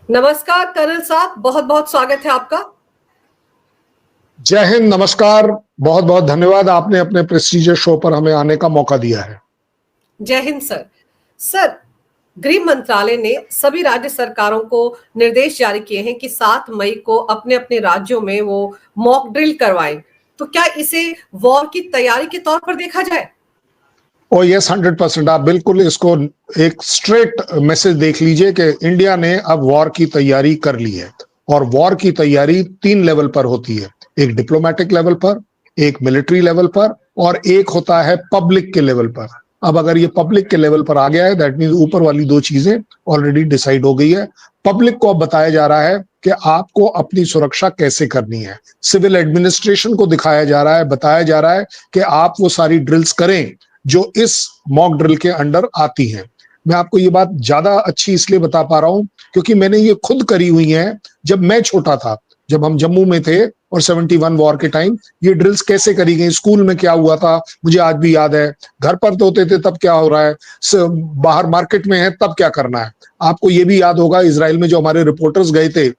नमस्कार कर्नल साहब, बहुत बहुत स्वागत है आपका। जय हिंद, नमस्कार। बहुत बहुत धन्यवाद, आपने अपने प्रेस्टीजियस शो पर हमें आने का मौका दिया है। जय हिंद सर। सर, गृह मंत्रालय ने सभी राज्य सरकारों को निर्देश जारी किए हैं कि 7 मई को अपने अपने राज्यों में वो मॉक ड्रिल करवाएं। तो क्या इसे वॉर की तैयारी के तौर पर देखा जाए? ओ यस, 100%। आप बिल्कुल इसको एक स्ट्रेट मैसेज देख लीजिए कि इंडिया ने अब वॉर की तैयारी कर ली है। और वॉर की तैयारी 3 लेवल पर होती है, एक डिप्लोमेटिक लेवल पर, एक मिलिट्री लेवल पर, और एक होता है पब्लिक के लेवल पर। अब अगर ये पब्लिक के लेवल पर आ गया है, दैट मीन्स ऊपर वाली 2 चीजें ऑलरेडी डिसाइड हो गई है। पब्लिक को अब बताया जा रहा है कि आपको अपनी सुरक्षा कैसे करनी है। सिविल एडमिनिस्ट्रेशन को दिखाया जा रहा है, बताया जा रहा है कि आप वो सारी ड्रिल्स करें जो इस मॉक ड्रिल के अंडर आती हैं। मैं आपको ये बात ज्यादा अच्छी इसलिए बता पा रहा हूं क्योंकि मैंने ये खुद करी हुई है। जब मैं छोटा था, जब हम जम्मू में थे और 71 वॉर के टाइम ये ड्रिल्स कैसे करी गई, स्कूल में क्या हुआ था, मुझे आज भी याद है। घर पर तो होते थे तब क्या हो रहा है, बाहर मार्केट में है तब क्या करना है। आपको ये भी याद होगा, इजराइल में जो हमारे रिपोर्टर्स गए थे,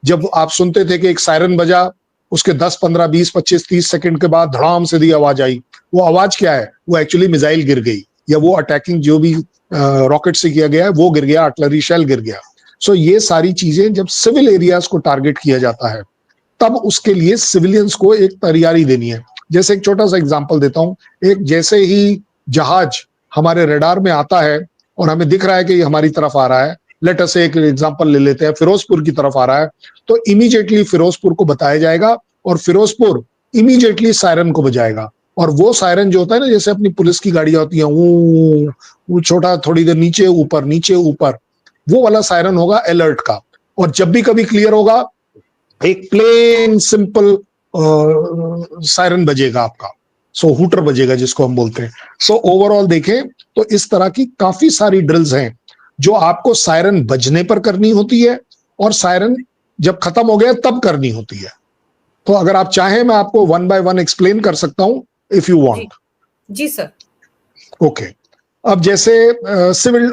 जब आप सुनते थे कि एक सायरन बजा, उसके 10, 15, 20, 25, 30 सेकंड के बाद धड़ाम से दी आवाज आई। वो आवाज क्या है? वो एक्चुअली मिसाइल गिर गई, या वो अटैकिंग जो भी रॉकेट से किया गया है वो गिर गया, आर्टिलरी शेल गिर गया। सो ये सारी चीजें जब सिविल एरियाज को टारगेट किया जाता है, तब उसके लिए सिविलियंस को एक तैयारी देनी है। जैसे एक छोटा सा एग्जांपल देता हूं। एक जैसे ही जहाज हमारे रडार में आता है और हमें दिख रहा है कि ये हमारी तरफ आ रहा है, लेट अस एक एग्जांपल ले लेते हैं, फिरोजपुर की तरफ आ रहा है, तो इमीडिएटली फिरोजपुर को बताया जाएगा और फिरोजपुर इमीडिएटली सायरन को बजाएगा। और वो सायरन जो होता है ना, जैसे अपनी पुलिस की गाड़ियां होती हैं, वो छोटा, थोड़ी देर नीचे ऊपर नीचे ऊपर, वो वाला सायरन होगा अलर्ट का। और जब भी कभी क्लियर होगा, एक प्लेन सिंपल सायरन बजेगा आपका। सो हुटर बजेगा जिसको हम बोलते हैं। सो ओवरऑल देखें तो इस तरह की काफी सारी ड्रिल्स हैं जो आपको सायरन बजने पर करनी होती है और सायरन जब खत्म हो गया तब करनी होती है। तो अगर आप चाहें मैं आपको 1 बाय 1 एक्सप्लेन कर सकता हूं इफ यू वांट। जी सर। ओके। अब जैसे सिविल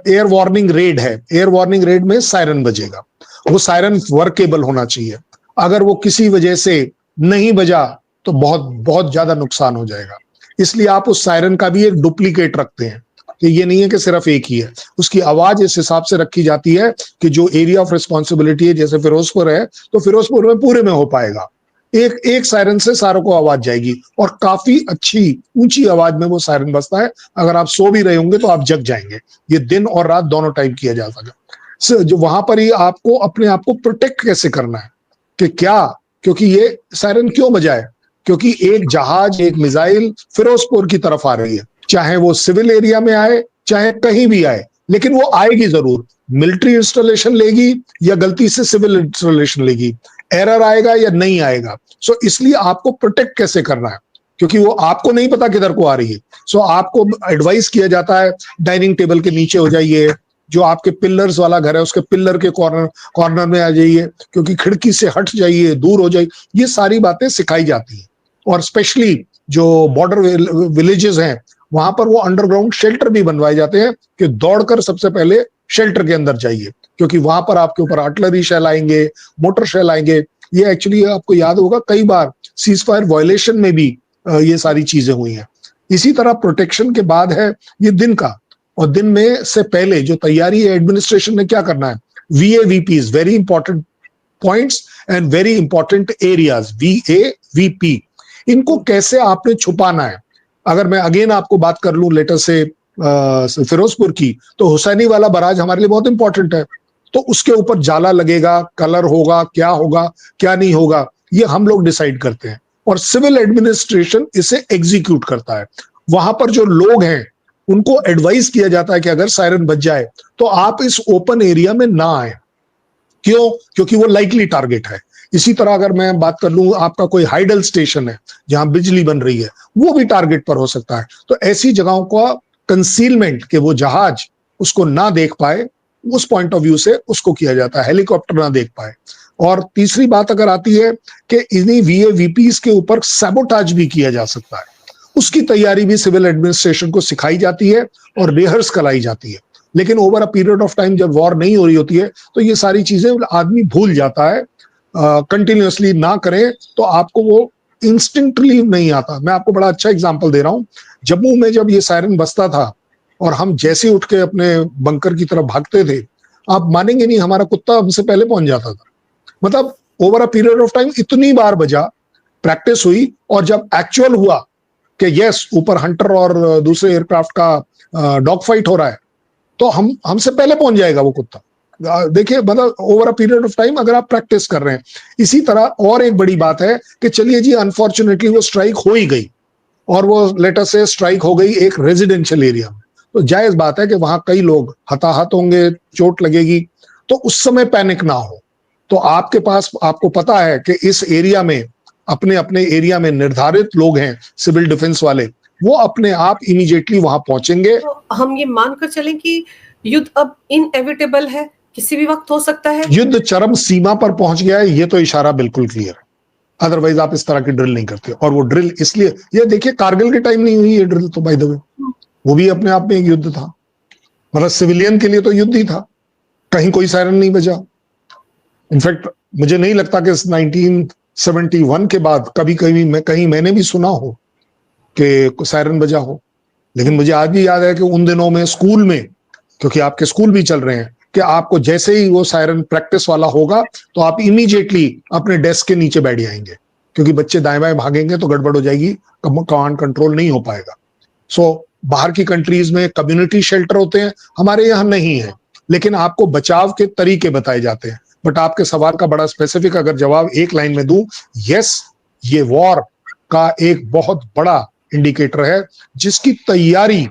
एयर वार्निंग रेड है, एयर वार्निंग रेड में सायरन बजेगा। वो सायरन वर्केबल होना चाहिए। अगर वो किसी वजह से नहीं बजा तो बहुत बहुत ज्यादा नुकसान हो जाएगा। इसलिए आप उस सायरन का भी एक डुप्लीकेट रखते हैं कि ये नहीं है कि सिर्फ एक ही है। उसकी आवाज इस हिसाब से रखी जाती है कि जो एरिया ऑफ रिस्पॉन्सिबिलिटी है, जैसे फिरोजपुर है तो फिरोजपुर में पूरे में हो पाएगा। एक एक सायरन से सारों को आवाज जाएगी और काफी अच्छी ऊंची आवाज में वो सायरन बजता है। अगर आप सो भी रहे होंगे तो आप जग जाएंगे। ये दिन और रात दोनों टाइम किया जा सके। जो वहां पर ही आपको अपने आप को प्रोटेक्ट कैसे करना है कि क्या, क्योंकि ये सायरन क्यों बजाए, क्योंकि एक जहाज, एक मिसाइल फिरोजपुर की तरफ आ रही है। चाहे वो सिविल एरिया में आए चाहे कहीं भी आए, लेकिन वो आएगी जरूर। मिलिट्री इंस्टॉलेशन लेगी या गलती से सिविल इंस्टॉलेशन लेगी, एरर आएगा या नहीं आएगा। सो इसलिए आपको प्रोटेक्ट कैसे करना है, क्योंकि वो आपको नहीं पता किधर को आ रही है। सो आपको एडवाइस किया जाता है डाइनिंग टेबल के नीचे हो जाइए, जो आपके पिलर्स वाला घर है उसके पिलर के कॉर्नर में आ जाइए, क्योंकि खिड़की से हट जाइए, दूर हो जाइए। ये सारी बातें सिखाई जाती हैं। और स्पेशली जो बॉर्डर विलेजेस हैं वहां पर वो अंडरग्राउंड शेल्टर भी बनवाए जाते हैं कि दौड़कर सबसे पहले शेल्टर के अंदर जाइए, क्योंकि वहां पर आपके ऊपर आर्टिलरी शेल आएंगे, मोटर शेल आएंगे। ये एक्चुअली आपको याद होगा कई बार सीज फायर वायलेशन में भी ये सारी चीजें हुई हैं। इसी तरह प्रोटेक्शन के बाद है ये दिन का, और दिन में से पहले जो तैयारी है एडमिनिस्ट्रेशन ने क्या करना है, VAVPs, very important points and very important areas, VAVP, इनको कैसे आपने छुपाना है। अगर मैं अगेन आपको बात कर लूं लेटर से फिरोजपुर की, तो हुसैनी वाला बराज हमारे लिए बहुत इंपॉर्टेंट है। तो उसके ऊपर जाला लगेगा, कलर होगा, क्या नहीं होगा, ये हम लोग डिसाइड करते हैं और सिविल एडमिनिस्ट्रेशन इसे एग्जीक्यूट करता है। वहां पर जो लोग हैं उनको एडवाइस किया जाता है कि अगर सायरन बज जाए तो आप इस ओपन एरिया में ना आए। क्यों? क्योंकि वो लाइकली टारगेट है। इसी तरह अगर मैं बात कर लूं, आपका कोई हाइडल स्टेशन है जहां बिजली बन रही है, वो भी टारगेट पर हो सकता है। तो ऐसी जगहों का कंसीलमेंट, कि वो जहाज उसको ना देख पाए, उस पॉइंट ऑफ व्यू से उसको किया जाता है, हेलीकॉप्टर ना देख पाए। और तीसरी बात अगर आती है कि इन्हीं VAVPs के ऊपर सैबोटाज भी किया जा सकता है, उसकी तैयारी भी सिविल एडमिनिस्ट्रेशन को सिखाई जाती है और रिहर्स कराई जाती है। लेकिन over a period of time जब वॉर नहीं हो रही होती है तो ये सारी चीजें आदमी भूल जाता है। कंटिन्यूअसली ना करें तो आपको वो इंस्टिंक्टली नहीं आता। मैं आपको बड़ा अच्छा एग्जांपल दे रहा हूं। जम्मू में जब ये सायरन बजता था और हम जैसे उठ के अपने बंकर की तरफ भागते थे, आप मानेंगे नहीं, हमारा कुत्ता हमसे पहले पहुंच जाता था। मतलब over a period of time इतनी बार बजा, प्रैक्टिस हुई, और जब एक्चुअल हुआ कि यस ऊपर हंटर और दूसरे एयरक्राफ्ट का डॉग फाइट हो रहा है, तो हमसे पहले पहुंच जाएगा वो कुत्ता। देखिए, मतलब over a period of time अगर आप प्रैक्टिस कर रहे हैं। इसी तरह और एक बड़ी बात है कि चलिए जी, अनफॉर्चुनेटली वो स्ट्राइक हो ही गई, और वो लेटर से स्ट्राइक हो गई एक रेजिडेंशियल एरिया में, तो जायज बात है कि वहां कई लोग हताहत होंगे, चोट लगेगी, तो उस समय पैनिक ना हो। तो आपके पास, आपको पता है कि इस एरिया में, अपने अपने एरिया में निर्धारित लोग हैं सिविल डिफेंस वाले, वो अपने आप इमीडिएटली वहां पहुंचेंगे। तो हम ये मानकर चलें कि युद्ध अब इनएविटेबल है, किसी भी वक्त हो सकता है। युद्ध चरम सीमा पर पहुंच गया है, ये तो इशारा बिल्कुल क्लियर है। अदरवाइज आप इस तरह की ड्रिल नहीं करते। और वो ड्रिल इसलिए, ये देखिए कारगिल के टाइम नहीं हुई ये ड्रिल, तो बाय द वे वो भी अपने आप में एक युद्ध था। मतलब सिविलियन के लिए तो युद्ध ही था, कहीं कोई सायरन नहीं बजा। इनफैक्ट मुझे नहीं लगता कि 1971 के बाद कभी कहीं मैंने भी सुना हो कि सायरन बजा हो। लेकिन मुझे आज भी याद है कि उन दिनों में स्कूल में, क्योंकि आपके स्कूल भी चल रहे हैं, कि आपको जैसे ही वो सायरन प्रैक्टिस वाला होगा तो आप इमीडिएटली अपने डेस्क के नीचे बैठ जाएंगे, क्योंकि बच्चे दाएं बाएं भागेंगे तो गड़बड़ हो जाएगी, कमांड कंट्रोल नहीं हो पाएगा। सो बाहर की कंट्रीज में कम्युनिटी शेल्टर होते हैं, हमारे यहाँ नहीं है, लेकिन आपको बचाव के तरीके बताए जाते हैं। बट आपके सवाल का बड़ा स्पेसिफिक अगर जवाब एक लाइन में दूं, यस, ये वॉर का एक बहुत बड़ा इंडिकेटर है जिसकी तैयारी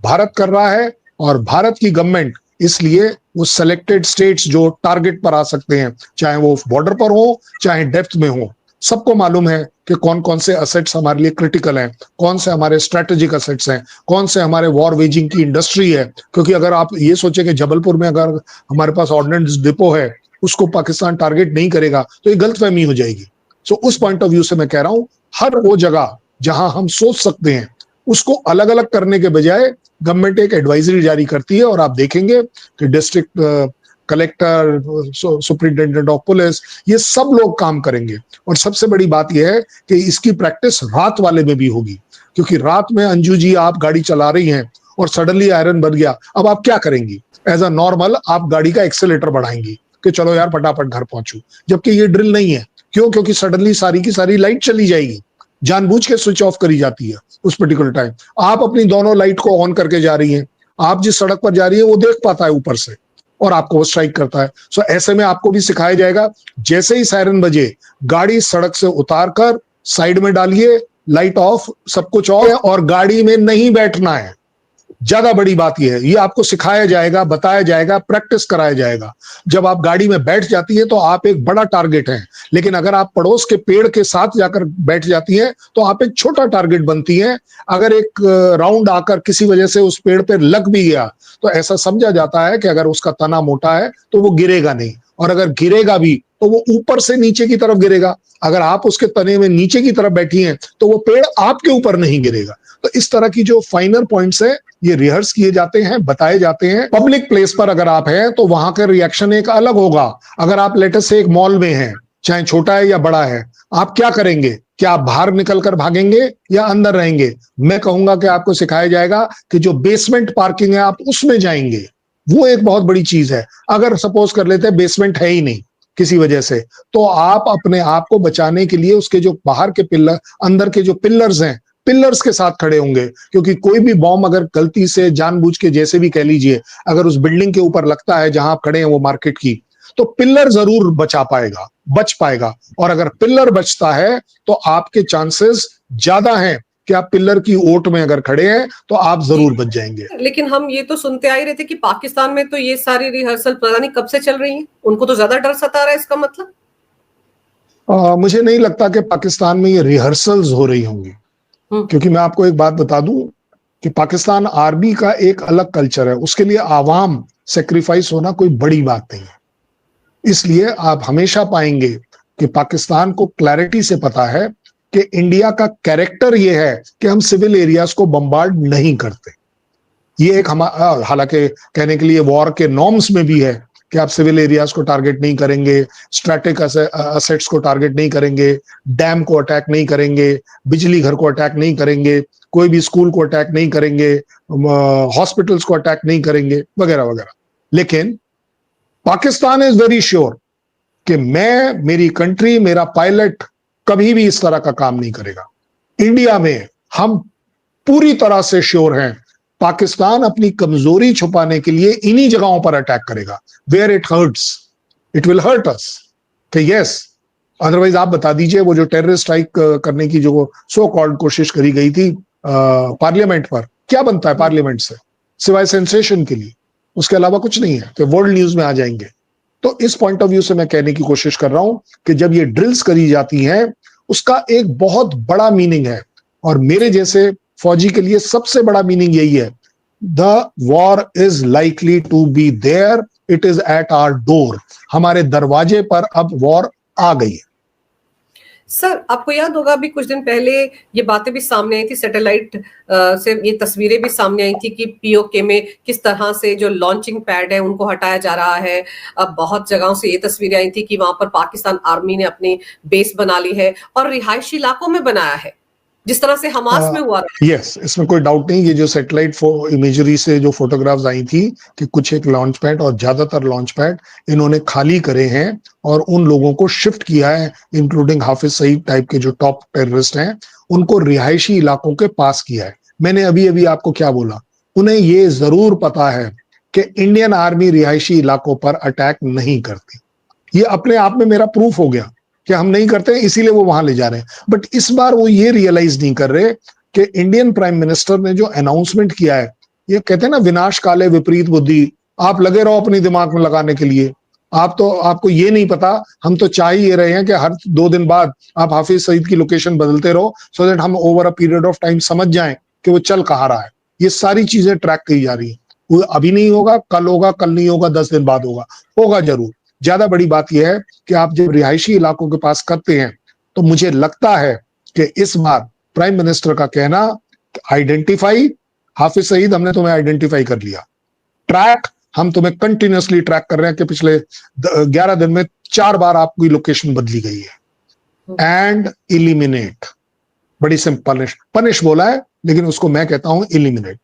भारत कर रहा है, और भारत की गवर्नमेंट इसलिए वो सेलेक्टेड स्टेट्स जो टारगेट पर आ सकते हैं, चाहे वो बॉर्डर पर हो चाहे डेप्थ में हो, सबको मालूम है कि कौन कौन से असेट्स हमारे लिए क्रिटिकल हैं, कौन से हमारे स्ट्रेटेजिक असेट्स हैं, कौन से हमारे वॉर वेजिंग की इंडस्ट्री है। क्योंकि अगर आप ये सोचे कि जबलपुर में अगर हमारे पास ऑर्डिनेंस डिपो है, उसको पाकिस्तान टारगेट नहीं करेगा, तो ये गलतफहमी हो जाएगी। सो उस पॉइंट ऑफ व्यू से मैं कह रहा हूं, हर वो जगह जहां हम सोच सकते हैं उसको अलग अलग करने के बजाय गवर्नमेंट एक एडवाइजरी जारी करती है, और आप देखेंगे कि district collector, superintendent of police, ये सब लोग काम करेंगे। और सबसे बड़ी बात यह है कि इसकी प्रैक्टिस रात वाले में भी होगी, क्योंकि रात में अंजू जी आप गाड़ी चला रही हैं और सडनली आयरन बन गया, अब आप क्या करेंगी? एज अ नॉर्मल आप गाड़ी का एक्सेलेटर बढ़ाएंगी कि चलो यार फटाफट घर पहुंचू, जबकि ये ड्रिल नहीं है। क्यों? क्योंकि सडनली सारी की सारी लाइट चली जाएगी, जानबूझ के स्विच ऑफ करी जाती है उस पर्टिकुलर टाइम। आप अपनी दोनों लाइट को ऑन करके जा रही हैं, आप जिस सड़क पर जा रही है वो देख पाता है ऊपर से, और आपको वो स्ट्राइक करता है। सो ऐसे में आपको भी सिखाया जाएगा, जैसे ही सायरन बजे गाड़ी सड़क से उतार कर साइड में डालिए, लाइट ऑफ, सब कुछ ऑफ है, और गाड़ी में नहीं बैठना है। ज्यादा बड़ी बात यह है, ये आपको सिखाया जाएगा, बताया जाएगा, प्रैक्टिस कराया जाएगा। जब आप गाड़ी में बैठ जाती है तो आप एक बड़ा टारगेट हैं, लेकिन अगर आप पड़ोस के पेड़ के साथ जाकर बैठ जाती हैं तो आप एक छोटा टारगेट बनती हैं। अगर एक राउंड आकर किसी वजह से उस पेड़ पर लग भी गया तो ऐसा समझा जाता है कि अगर उसका तना मोटा है तो वो गिरेगा नहीं, और अगर गिरेगा भी तो वो ऊपर से नीचे की तरफ गिरेगा। अगर आप उसके तने में नीचे की तरफ बैठी हैं तो वो पेड़ आपके ऊपर नहीं गिरेगा। तो इस तरह की जो फाइनर पॉइंट्स है, ये रिहर्स किए जाते हैं, बताए जाते हैं। पब्लिक प्लेस पर अगर आप हैं तो वहां का रिएक्शन एक अलग होगा। अगर आप लेटेस्ट से एक मॉल में हैं, चाहे छोटा है या बड़ा है, आप क्या करेंगे? क्या आप बाहर निकलकर भागेंगे या अंदर रहेंगे? मैं कहूंगा कि आपको सिखाया जाएगा कि जो बेसमेंट पार्किंग है आप उसमें जाएंगे। वो एक बहुत बड़ी चीज है। अगर सपोज कर लेते हैं बेसमेंट है ही नहीं किसी वजह से, तो आप अपने आप को बचाने के लिए उसके जो बाहर के पिलर, अंदर के जो पिलर्स हैं, पिलर्स के साथ खड़े होंगे। क्योंकि कोई भी बॉम्ब अगर गलती से जानबूझ के, जैसे भी कह लीजिए, अगर उस बिल्डिंग के ऊपर लगता है जहां आप खड़े हैं वो मार्केट की, तो पिलर जरूर बच पाएगा। और अगर पिलर बचता है तो आपके चांसेस ज्यादा हैं कि आप पिलर की ओट में अगर खड़े हैं तो आप जरूर बच जाएंगे। लेकिन हम ये तो सुनते आ ही रहे थे कि पाकिस्तान में तो ये सारी रिहर्सल पता नहीं कब से चल रही है, उनको तो ज्यादा डर सता रहा है, इसका मतलब? मुझे नहीं लगता कि पाकिस्तान में ये रिहर्सल्स हो रही होंगी, क्योंकि मैं आपको एक बात बता दूं कि पाकिस्तान आर्मी का एक अलग कल्चर है, उसके लिए आवाम सेक्रीफाइस होना कोई बड़ी बात नहीं है। इसलिए आप हमेशा पाएंगे कि पाकिस्तान को क्लैरिटी से पता है कि इंडिया का कैरेक्टर यह है कि हम सिविल एरियाज को बम्बार्ड नहीं करते। ये एक हालांकि कहने के लिए वॉर के नॉर्म्स में भी है कि आप सिविल एरियाज को टारगेट नहीं करेंगे, स्ट्रैटेजिक असेट्स को टारगेट नहीं करेंगे, डैम को अटैक नहीं करेंगे, बिजली घर को अटैक नहीं करेंगे, कोई भी स्कूल को अटैक नहीं करेंगे, हॉस्पिटल्स को अटैक नहीं करेंगे, वगैरह वगैरह। लेकिन पाकिस्तान इज वेरी श्योर कि मेरी कंट्री, मेरा पायलट कभी भी इस तरह का काम नहीं करेगा। इंडिया में हम पूरी तरह से श्योर हैं, पाकिस्तान अपनी कमजोरी छुपाने के लिए इन्हीं जगहों पर अटैक करेगा, where it hurts, it will hurt us, कि यस। अदरवाइज आप बता दीजिए, वो जो टेररिस्ट स्ट्राइक करने की जो सो कॉल्ड कोशिश करी गई थी पार्लियामेंट पर, क्या बनता है पार्लियामेंट से सिवाय सेंसेशन के लिए? उसके अलावा कुछ नहीं है, कि वर्ल्ड न्यूज में आ जाएंगे। तो इस पॉइंट ऑफ व्यू से मैं कहने की कोशिश कर रहा हूं कि जब ये ड्रिल्स करी जाती हैं, उसका एक बहुत बड़ा मीनिंग है, और मेरे जैसे फौजी के लिए सबसे बड़ा मीनिंग यही है, the war is likely to be there, it is at our door, हमारे दरवाजे पर अब वॉर आ गई है। सर, आपको याद होगा अभी कुछ दिन पहले ये बातें भी सामने आई थी, सैटेलाइट से ये तस्वीरें भी सामने आई थी कि पीओके में किस तरह से जो लॉन्चिंग पैड है उनको हटाया जा रहा है। अब बहुत जगहों से ये तस्वीरें आई थी कि वहां पर पाकिस्तान आर्मी ने अपनी बेस बना ली है और रिहायशी इलाकों में बनाया है, जिस तरह से हमास में हुआ। यस, इसमें कोई डाउट नहीं। ये जो सैटेलाइट इमेजरी से जो फोटोग्राफ्स आई थी कि कुछ एक लॉन्च पैड और ज्यादातर लॉन्च पैड इन्होंने खाली करे हैं और उन लोगों को शिफ्ट किया है, इंक्लूडिंग हाफिज सईद टाइप के जो टॉप टेररिस्ट हैं, उनको रिहायशी इलाकों के पास किया है। मैंने अभी अभी आपको क्या बोला, उन्हें ये जरूर पता है कि इंडियन आर्मी रिहायशी इलाकों पर अटैक नहीं करती। ये अपने आप में मेरा प्रूफ हो गया कि हम नहीं करते, इसीलिए वो वहां ले जा रहे हैं। बट इस बार वो ये रियलाइज नहीं कर रहे कि इंडियन प्राइम मिनिस्टर ने जो अनाउंसमेंट किया है, ये कहते हैं ना विनाश काले विपरीत बुद्धि, आप लगे रहो अपनी दिमाग में लगाने के लिए। आपको ये नहीं पता, हम तो चाह ही ये रहे हैं कि हर 2 दिन बाद आप हाफिज सईद की लोकेशन बदलते रहो, सो दैट हम over a period of time समझ जाएं कि वो चल कहाँ रहा है। ये सारी चीजें ट्रैक की जा रही है। वो अभी नहीं होगा, कल नहीं होगा, 10 दिन बाद होगा जरूर। ज्यादा बड़ी बात यह है कि आप जब रिहायशी इलाकों के पास करते हैं, तो मुझे लगता है कि इस बार प्राइम मिनिस्टर का कहना, आइडेंटिफाई हाफिज सईद, हमने तुम्हें आइडेंटिफाई कर लिया, ट्रैक, हम तुम्हें कंटिन्यूअसली ट्रैक कर रहे हैं कि पिछले 11 दिन में 4 बार आपकी लोकेशन बदली गई है, एंड इलिमिनेट। बड़ी सिंपल पनिश बोला है, लेकिन उसको मैं कहता हूं इलिमिनेट।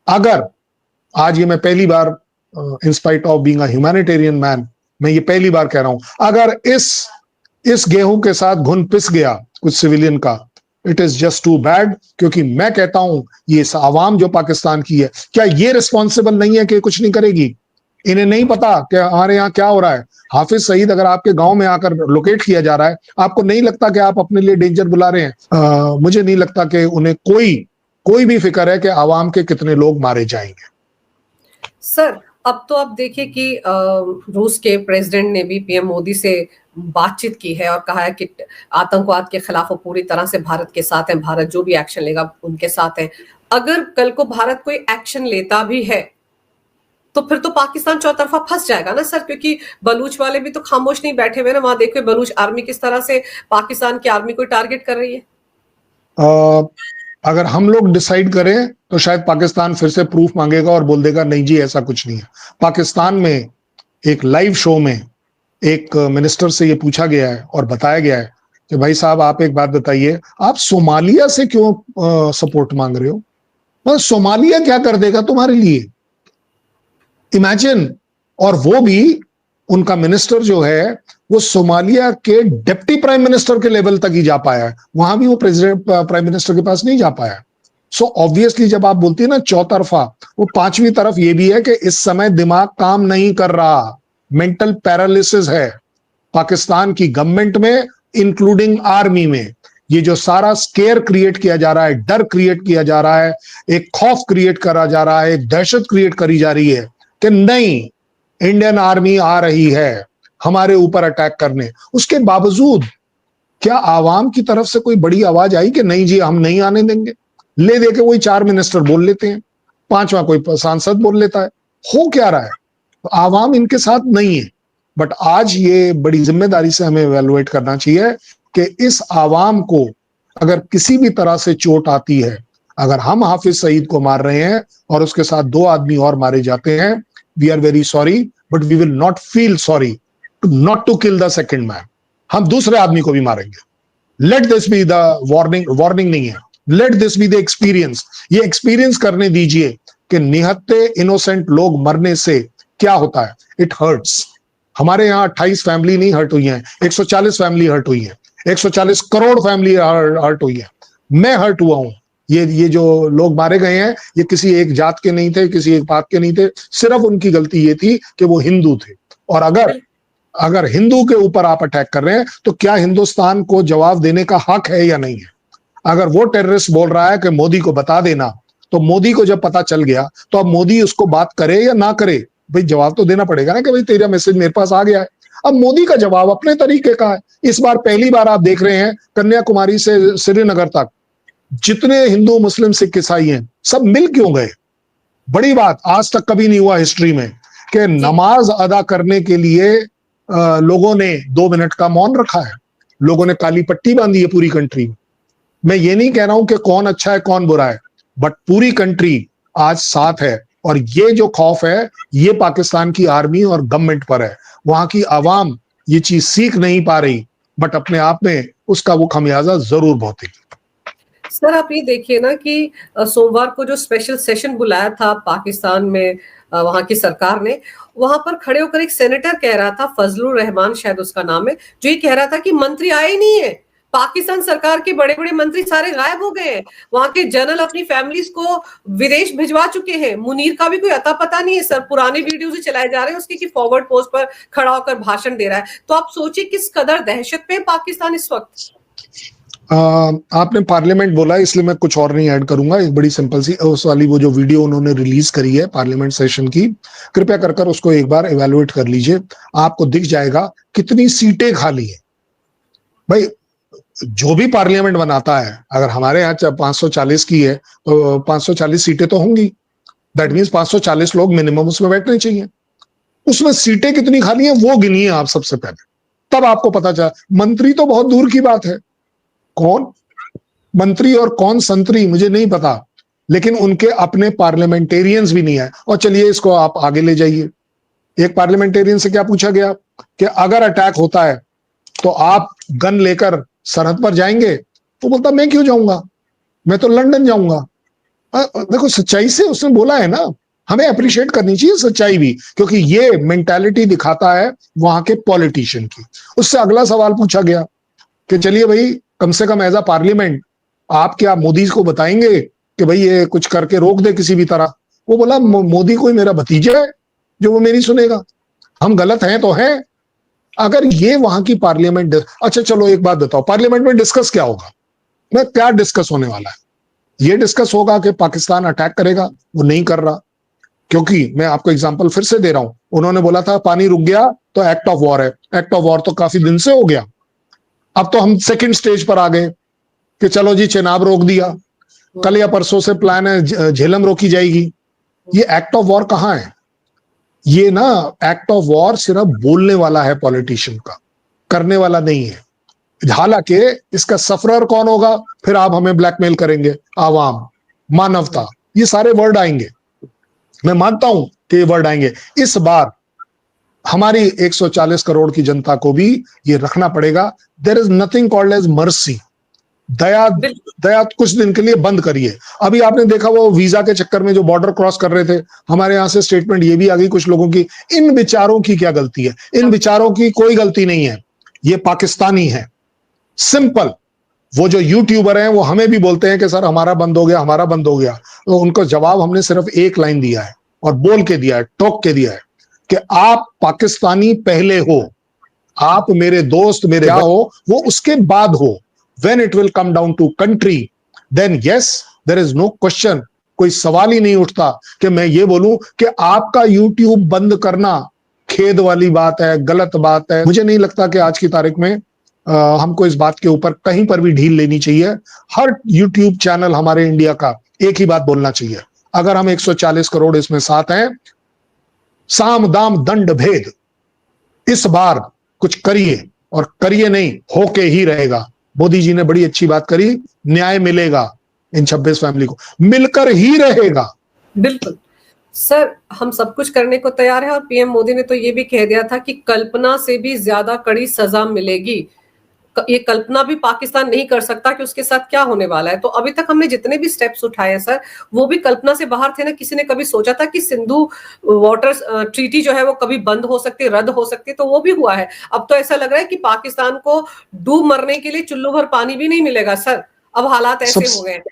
अगर आज ये मैं पहली बार, in spite of being a humanitarian man, मैं ये पहली बार कह रहा हूं, अगर इस गेहूं के साथ घुन पिस गया कुछ सिविलियन का, it is just too bad. क्योंकि मैं कहता हूं ये आवाम जो पाकिस्तान की है, क्या ये रिस्पॉन्सिबल नहीं है कि कुछ नहीं करेगी? इन्हें नहीं पता कि हमारे यहाँ क्या हो रहा है? हाफिज सईद अगर आपके गांव में आकर लोकेट किया जा रहा है, आपको नहीं लगता कि आप अपने लिए डेंजर बुला रहे हैं? मुझे नहीं लगता कि उन्हें कोई भी फिक्र है कि आवाम के कितने लोग मारे जाएंगे। सर, अब तो आप देखिए कि रूस के प्रेसिडेंट ने भी पीएम मोदी से बातचीत की है और कहा है कि आतंकवाद के खिलाफ वो पूरी तरह से भारत के साथ है, भारत जो भी एक्शन लेगा उनके साथ है। अगर कल को भारत कोई एक्शन लेता भी है, तो फिर तो पाकिस्तान चौतरफा फंस जाएगा ना सर, क्योंकि बलूच वाले भी तो खामोश नहीं बैठे हुए ना। वहां देखो बलूच आर्मी किस तरह से पाकिस्तान की आर्मी को टारगेट कर रही है। अगर हम लोग डिसाइड करें तो शायद पाकिस्तान फिर से प्रूफ मांगेगा और बोल देगा नहीं जी ऐसा कुछ नहीं है। पाकिस्तान में एक लाइव शो में एक मिनिस्टर से ये पूछा गया है और बताया गया है कि भाई साहब आप एक बात बताइए, आप सोमालिया से क्यों सपोर्ट मांग रहे हो? मतलब सोमालिया क्या कर देगा तुम्हारे लिए? इमेजिन। और वो भी उनका मिनिस्टर जो है वो सोमालिया के डिप्टी प्राइम मिनिस्टर के लेवल तक ही जा पाया है, वहां भी वो प्रेसिडेंट प्राइम मिनिस्टर के पास नहीं जा पाया। सो ऑब्वियसली जब आप बोलती है ना चौतरफा, वो 5वीं तरफ ये भी है कि इस समय दिमाग काम नहीं कर रहा, मेंटल पैरालिसिस है पाकिस्तान की गवर्नमेंट में, इंक्लूडिंग आर्मी में। ये जो सारा स्केयर क्रिएट किया जा रहा है, डर क्रिएट किया जा रहा है, एक खौफ क्रिएट करा जा रहा है, एक दहशत क्रिएट करी जा रही है कि नहीं इंडियन आर्मी आ रही है हमारे ऊपर अटैक करने। उसके बावजूद क्या आवाम की तरफ से कोई बड़ी आवाज आई कि नहीं जी हम नहीं आने देंगे? ले दे के वही 4 मिनिस्टर बोल लेते हैं, 5वां कोई सांसद बोल लेता है। हो क्या रहा है? तो आवाम इनके साथ नहीं है। बट आज ये बड़ी जिम्मेदारी से हमें इवैल्यूएट करना चाहिए कि इस आवाम को अगर किसी भी तरह से चोट आती है, अगर हम हाफिज सईद को मार रहे हैं और उसके साथ 2 आदमी और मारे जाते हैं, we are very sorry, but we will not feel sorry to not to kill the second man. हम दूसरे आदमी को भी मारेंगे। Let this be the warning, warning नहीं है, let this be the experience. ये एक्सपीरियंस करने दीजिए कि निहत्ते इनोसेंट लोग मरने से क्या होता है। It hurts. हमारे यहाँ 28 फैमिली नहीं हर्ट हुई है, 140 फैमिली हर्ट हुई है, 140 करोड़ फैमिली हर्ट हुई है। मैं हर्ट हुआ हूं। ये जो लोग मारे गए हैं, ये किसी एक जात के नहीं थे, किसी एक पात के नहीं थे, सिर्फ उनकी गलती ये थी कि वो हिंदू थे। और अगर हिंदू के ऊपर आप अटैक कर रहे हैं तो क्या हिंदुस्तान को जवाब देने का हक है या नहीं है? अगर वो टेररिस्ट बोल रहा है कि मोदी को बता देना, तो मोदी को जब पता चल गया तो अब मोदी उसको बात करे या ना करे, भाई जवाब तो देना पड़ेगा ना कि भाई तेरा मैसेज मेरे पास आ गया है। अब मोदी का जवाब अपने तरीके का है। इस बार पहली बार आप देख रहे हैं कन्याकुमारी से श्रीनगर तक जितने हिंदू मुस्लिम सिख ईसाई हैं सब मिल क्यों गए। बड़ी बात, आज तक कभी नहीं हुआ हिस्ट्री में कि नमाज अदा करने के लिए लोगों ने 2 मिनट का मौन रखा है, लोगों ने काली पट्टी बांधी है पूरी कंट्री में। मैं ये नहीं कह रहा हूं कि कौन अच्छा है कौन बुरा है, बट पूरी कंट्री आज साथ है। और ये जो खौफ है ये पाकिस्तान की आर्मी और गवर्नमेंट पर है। वहां की आवाम ये चीज सीख नहीं पा रही, बट अपने आप में उसका वो खमियाजा जरूर भुगतेगी। सर आप ये देखिए ना कि सोमवार को जो स्पेशल सेशन बुलाया था पाकिस्तान में, वहां की सरकार ने, वहां पर खड़े होकर एक सेनेटर कह रहा था, फजलुर रहमान शायद उसका नाम है, जो ये कह रहा था कि मंत्री आए ही नहीं है, पाकिस्तान सरकार के बड़े बड़े मंत्री सारे गायब हो गए हैं, वहां के जनरल अपनी फैमिलीज को विदेश भिजवा चुके हैं। मुनीर का भी कोई अता पता नहीं है सर, पुराने वीडियो जो चलाए जा रहे हैं उसके कि फॉरवर्ड पोस्ट पर खड़ा होकर भाषण दे रहा है। तो आप सोचिए किस कदर दहशत पे है पाकिस्तान इस वक्त। आपने पार्लियामेंट बोला इसलिए मैं कुछ और नहीं ऐड करूंगा। एक बड़ी सिंपल सी उस वाली वो जो वीडियो उन्होंने रिलीज करी है पार्लियामेंट सेशन की, कृपया कर उसको एक बार इवेलुएट कर लीजिए, आपको दिख जाएगा कितनी सीटें खाली है। भाई जो भी पार्लियामेंट बनाता है, अगर हमारे यहाँ 540 की है तो 540 सीटें तो होंगी, दैट मीन्स 540 लोग मिनिमम उसमें बैठने चाहिए। उसमें सीटें कितनी खाली हैं वो गिनिए आप सबसे पहले, तब आपको पता चला। मंत्री तो बहुत दूर की बात है, कौन मंत्री और कौन संतरी मुझे नहीं पता, लेकिन उनके अपने पार्लियामेंटेरियंस भी नहीं है। और चलिए इसको आप आगे ले जाइए। एक पार्लियामेंटेरियन से क्या पूछा गया कि अगर अटैक होता है तो आप गन लेकर सरहद पर जाएंगे? तो बोलता मैं क्यों जाऊंगा, मैं तो लंदन जाऊंगा। देखो सच्चाई से उसने बोला है ना, हमें अप्रिशिएट करनी चाहिए सच्चाई भी, क्योंकि ये मेंटालिटी दिखाता है वहां के पॉलिटिशियन की। उससे अगला सवाल पूछा गया कि चलिए भाई कम से कम एज अ पार्लियामेंट आप क्या मोदी को बताएंगे कि भाई ये कुछ करके रोक दे किसी भी तरह? वो बोला मोदी कोई मेरा भतीजा है जो वो मेरी सुनेगा, हम गलत हैं तो हैं। अगर ये वहां की पार्लियामेंट, अच्छा चलो एक बात बताओ, पार्लियामेंट में डिस्कस क्या होगा? मैं क्या डिस्कस होने वाला है? ये डिस्कस होगा कि पाकिस्तान अटैक करेगा, वो नहीं कर रहा। क्योंकि मैं आपको एग्जांपल फिर से दे रहा हूं, उन्होंने बोला था पानी रुक गया तो एक्ट ऑफ वॉर है, एक्ट ऑफ वॉर तो काफी दिन से हो गया। अब तो हम सेकंड स्टेज पर आ गए कि चलो जी चेनाब रोक दिया, कल या परसों से प्लान है झेलम रोकी जाएगी। ये एक्ट ऑफ वॉर कहां है? ये ना एक्ट ऑफ वॉर सिर्फ बोलने वाला है पॉलिटिशियन का, करने वाला नहीं है। हालांकि इसका सफरर कौन होगा? फिर आप हमें ब्लैकमेल करेंगे, आवाम, मानवता, ये सारे वर्ड आएंगे। मैं मानता हूं कि ये वर्ड आएंगे। इस बार हमारी 140 करोड़ की जनता को भी ये रखना पड़ेगा, there is nothing called as mercy. दया कुछ दिन के लिए बंद करिए। अभी आपने देखा वो वीजा के चक्कर में जो बॉर्डर क्रॉस कर रहे थे, हमारे यहां से स्टेटमेंट ये भी आ गई कुछ लोगों की, इन बेचारों की क्या गलती है? इन बेचारों की कोई गलती नहीं है, ये पाकिस्तानी है, सिंपल। वो जो यूट्यूबर हैं वो हमें भी बोलते हैं कि सर हमारा बंद हो गया, हमारा बंद हो गया। तो उनको जवाब हमने सिर्फ एक लाइन दिया है और बोल के दिया है, टोक के दिया है कि आप पाकिस्तानी पहले हो, आप मेरे दोस्त मेरे हो, वो उसके बाद हो। When it will come down to country, then yes, there is no question, कोई सवाल ही नहीं उठता कि मैं ये बोलूं कि आपका YouTube बंद करना खेद वाली बात है, गलत बात है। मुझे नहीं लगता कि आज की तारीख में हमको इस बात के ऊपर कहीं पर भी ढील लेनी चाहिए। हर YouTube चैनल हमारे इंडिया का एक ही बात बोलना चाहिए, अगर हम 140 करोड़ इसमें साथ हैं, साम दाम दंड भेद, इस बार कुछ करिए, और करिए नहीं होके ही रहेगा। मोदी जी ने बड़ी अच्छी बात करी, न्याय मिलेगा, इन 26 फैमिली को, मिलकर ही रहेगा। बिल्कुल सर, हम सब कुछ करने को तैयार है और पीएम मोदी ने तो ये भी कह दिया था कि कल्पना से भी ज्यादा कड़ी सजा मिलेगी। ये कल्पना भी पाकिस्तान नहीं कर सकता कि उसके साथ क्या होने वाला है। तो अभी तक हमने जितने भी स्टेप्स उठाए हैं सर, वो भी कल्पना से बाहर थे ना। किसी ने कभी सोचा था कि सिंधु वाटर ट्रीटी जो है वो कभी बंद हो सकती, रद्द हो सकती? तो वो भी हुआ है। अब तो ऐसा लग रहा है कि पाकिस्तान को डूब मरने के लिए चुल्लू भर पानी भी नहीं मिलेगा सर। अब हालात ऐसे हो गए हैं।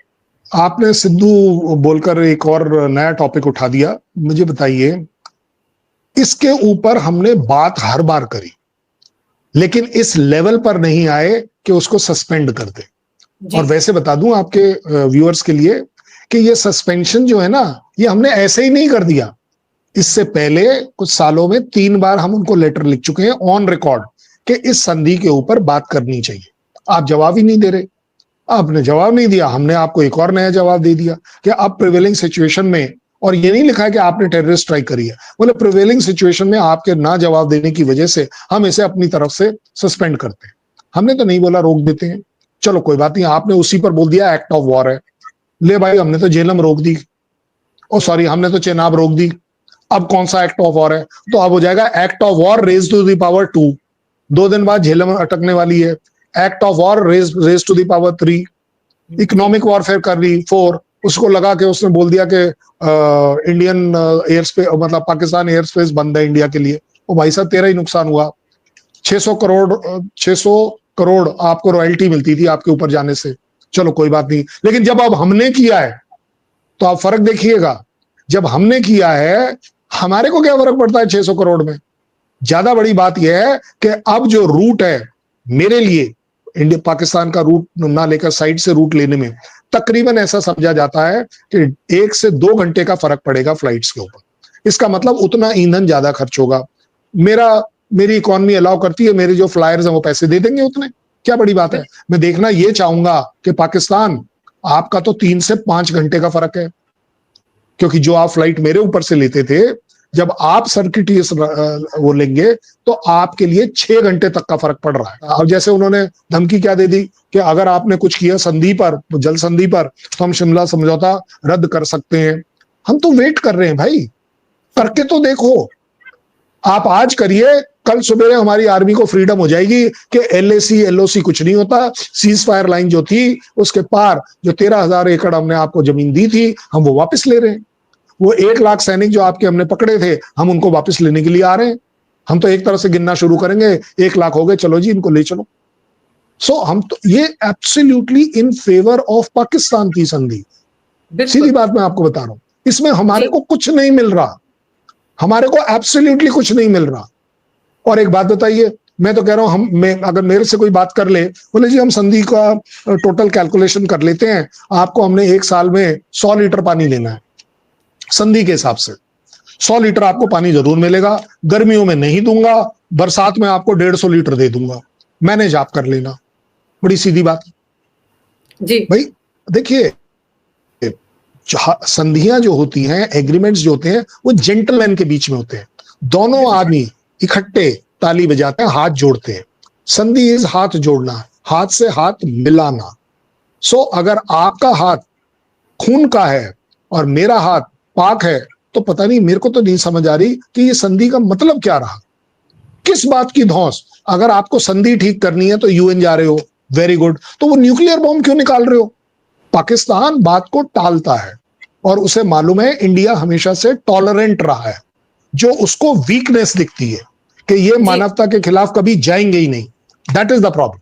आपने सिद्धू बोलकर एक और नया टॉपिक उठा दिया। मुझे बताइए, इसके ऊपर हमने बात हर बार करी, लेकिन इस लेवल पर नहीं आए कि उसको सस्पेंड कर दे। और वैसे बता दूं आपके व्यूअर्स के लिए कि ये सस्पेंशन जो है ना, ये हमने ऐसे ही नहीं कर दिया। इससे पहले कुछ सालों में 3 बार हम उनको लेटर लिख चुके हैं ऑन रिकॉर्ड कि इस संधि के ऊपर बात करनी चाहिए। आप जवाब ही नहीं दे रहे। आपने जवाब नहीं दिया, हमने आपको एक और नया जवाब दे दिया कि अब प्रिवेलिंग सिचुएशन में, और ये नहीं लिखा है कि आपने टेररिस्ट स्ट्राइक करी है, बोले प्रिवेलिंग सिचुएशन में आपके ना जवाब देने की वजह से हम इसे अपनी तरफ से सस्पेंड करते हैं। हमने तो नहीं बोला रोक देते हैं, चलो कोई बात नहीं, आपने उसी पर बोल दिया एक्ट ऑफ वॉर है। ले भाई, हमने तो झेलम रोक दी, ओ सॉरी, हमने तो चेनाब रोक दी। अब कौन सा एक्ट ऑफ वॉर है? तो अब हो जाएगा act of war raise to the power 2। 2 दिन बाद झेलम अटकने वाली है। Act of war raise to the power 3। Economic warfare कर ली 4। उसको लगा के उसने बोल दिया कि इंडियन एयर स्पेस, मतलब पाकिस्तान एयर स्पेस बंद है इंडिया के लिए। ओ भाई साहब, तेरा ही नुकसान हुआ। 600 करोड़ आपको रॉयल्टी मिलती थी आपके ऊपर जाने से, चलो कोई बात नहीं। लेकिन जब अब हमने किया है तो आप फर्क देखिएगा। जब हमने किया है, हमारे को क्या फर्क पड़ता है 600 करोड़ में? ज्यादा बड़ी बात यह है कि अब जो रूट है मेरे लिए, इंडिया पाकिस्तान का रूट ना लेकर साइड से रूट लेने में तकरीबन ऐसा समझा जाता है कि 1 से 2 घंटे का फर्क पड़ेगा फ्लाइट्स के ऊपर। इसका मतलब उतना ईंधन ज्यादा खर्च होगा। मेरी इकोनॉमी अलाउ करती है, मेरे जो फ्लायर्स हैं वो पैसे दे देंगे उतने, क्या बड़ी बात है। मैं देखना ये चाहूंगा कि पाकिस्तान, आपका तो 3 से 5 घंटे का फर्क है, क्योंकि जो आप फ्लाइट मेरे ऊपर से लेते थे, जब आप सर्किटियस वो लेंगे तो आपके लिए 6 घंटे तक का फर्क पड़ रहा है। अब जैसे उन्होंने धमकी क्या दे दी कि अगर आपने कुछ किया संधि पर, जल संधि पर, तो हम शिमला समझौता रद्द कर सकते हैं। हम तो वेट कर रहे हैं भाई, करके तो देखो। आप आज करिए, कल सुबह हमारी आर्मी को फ्रीडम हो जाएगी कि LAC कुछ नहीं होता। सीज फायर लाइन जो थी उसके पार जो 13,000 एकड़ हमने आपको जमीन दी थी, हम वो वापस ले रहे हैं। वो 1 लाख सैनिक जो आपके हमने पकड़े थे, हम उनको वापस लेने के लिए आ रहे हैं। हम तो एक तरह से गिनना शुरू करेंगे, 1 लाख हो गए, चलो जी इनको ले चलो। हम तो ये absolutely in favour of Pakistan की संधि। सीधी बात मैं आपको बता रहा हूं, इसमें हमारे को कुछ नहीं मिल रहा, हमारे को एब्सोल्युटली कुछ नहीं मिल रहा। और एक बात बताइए, मैं तो कह रहा हूं, अगर मेरे से कोई बात कर ले, बोले जी हम संधि का टोटल कैलकुलेशन कर लेते हैं, आपको हमने 1 साल में 100 लीटर पानी लेना है, संधि के हिसाब से 100 लीटर आपको पानी जरूर मिलेगा। गर्मियों में नहीं दूंगा, बरसात में आपको 150 लीटर दे दूंगा, मैनेज आप कर लेना। बड़ी सीधी बात जी भाई। देखिए, संधियां जो होती हैं, एग्रीमेंट्स जो होते हैं, वो जेंटलमैन के बीच में होते हैं। दोनों आदमी इकट्ठे ताली बजाते हैं, हाथ जोड़ते हैं। संधि इज हाथ जोड़ना, हाथ से हाथ मिलाना। अगर आपका हाथ खून का है और मेरा हाथ पाक है, तो पता नहीं, मेरे को तो नहीं समझ आ रही कि ये संधि का मतलब क्या रहा, किस बात की धौंस। अगर आपको संधि ठीक करनी है तो UN जा रहे हो, वेरी गुड, तो वो न्यूक्लियर बॉम्ब क्यों निकाल रहे हो? पाकिस्तान बात को टालता है और उसे मालूम है इंडिया हमेशा से टॉलरेंट रहा है, जो उसको वीकनेस दिखती है कि ये मानवता के खिलाफ कभी जाएंगे ही नहीं। That is the problem.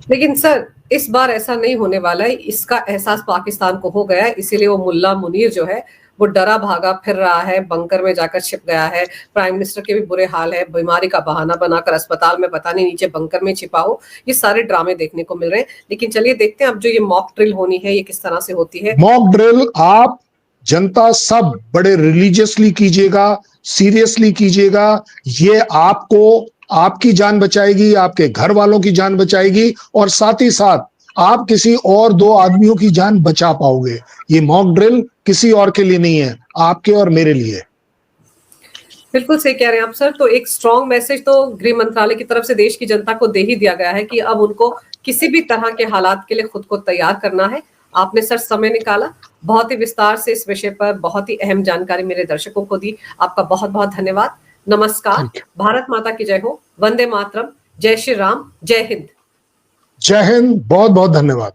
लेकिन सर, इस बार ऐसा नहीं होने वाला है, इसका एहसास पाकिस्तान को हो गया है। इसीलिए वो मुल्ला मुनीर जो है वो डरा भागा फिर रहा है, बंकर में जाकर छिप गया है। प्राइम मिनिस्टर के भी बुरे हाल है, बीमारी का बहाना बनाकर अस्पताल में पता नहीं नीचे बंकर में छिपा हो। ये सारे ड्रामे देखने को मिल रहे हैं। लेकिन चलिए देखते हैं अब जो ये मॉक ड्रिल होनी है ये किस तरह से होती है। मॉक ड्रिल आप जनता सब बड़े रिलीजियसली कीजिएगा, सीरियसली कीजिएगा। ये आपको, आपकी जान बचाएगी, आपके घर वालों की जान बचाएगी, और साथ ही साथ आप किसी और 2 आदमियों की जान बचा पाओगे। ये मॉक ड्रिल किसी और के लिए नहीं है, आपके और मेरे लिए। बिल्कुल सही कह रहे हैं आप सर। तो एक स्ट्रॉन्ग मैसेज तो गृह मंत्रालय की तरफ से देश की जनता को दे ही दिया गया है कि अब उनको किसी भी तरह के हालात के लिए खुद को तैयार करना है। आपने सर समय निकाला, बहुत ही विस्तार से इस विषय पर बहुत ही अहम जानकारी मेरे दर्शकों को दी। आपका बहुत बहुत धन्यवाद। नमस्कार। ठीक है। भारत माता की जय हो। वंदे मातरम। जय श्री राम। जय हिंद। जय हिंद। बहुत बहुत धन्यवाद।